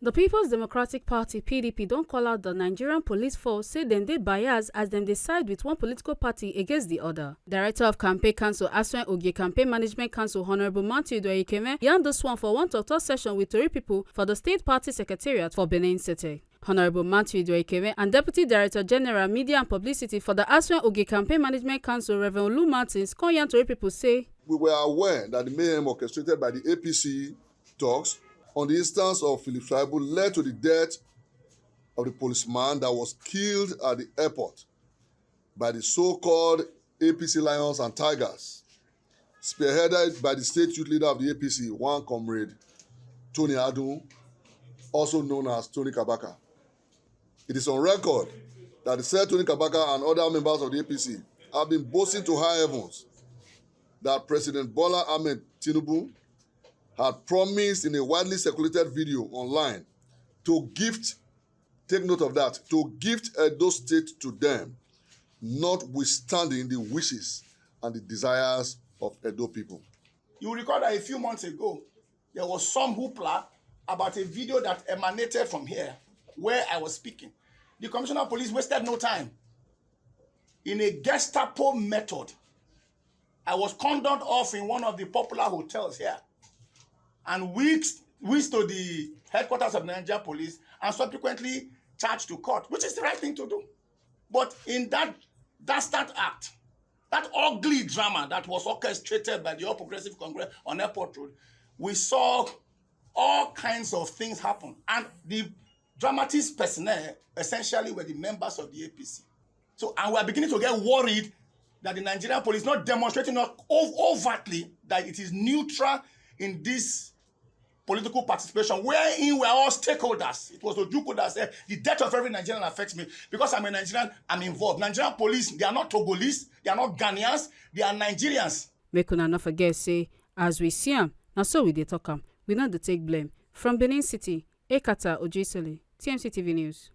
The People's Democratic Party (PDP) don't call out the Nigerian police force, say dem dey biased as dem dey side with one political party against the other. Director of Campaign Council APC Campaign Management Council Honorable IDUOYEKEMWEN yarn this one for one talk session with Tori people for the State Party Secretariat for Benin City. Honorable IDUOYEKEMWEN and Deputy Director General Media and Publicity for the APC Campaign Management Council Reverend Olu Martins come yarn Tori people say, we were aware that the mayhem orchestrated by the APC talks on the instance of Philip Shaibu led to the death of the policeman that was killed at the airport by the so-called APC Lions and Tigers, spearheaded by the state youth leader of the APC, one comrade, Tony Adun, also known as Tony Kabaka. It is on record that the said Tony Kabaka and other members of the APC have been boasting to high heavens that President Bola Ahmed Tinubu had promised in a widely circulated video online to gift, take note of that, to gift Edo State to them, notwithstanding the wishes and the desires of Edo people. You recall that a few months ago, there was some hoopla about a video that emanated from here, where I was speaking. The Commissioner of Police wasted no time. In a Gestapo method, I was cordoned off in one of the popular hotels here and whisked to the headquarters of the Naija police and subsequently charged to court, which is the right thing to do. But in that dastard act, that ugly drama that was orchestrated by the All Progressive Congress on Airport Road, we saw all kinds of things happen. And the dramatist personnel essentially were the members of the APC. So, and we're beginning to get worried that the Nigerian police not demonstrating overtly that it is neutral in this political participation, wherein we're all stakeholders. It was Ojukwu that said, the death of every Nigerian affects me. Because I'm a Nigerian, I'm involved. Nigerian police, they are not Togolese, they are not Ghanaians, they are Nigerians. Make una not forget, say, as we see am, now so we dey talk am, we not dey take blame. From Benin City, Ekata Ojisele, TMC TV News.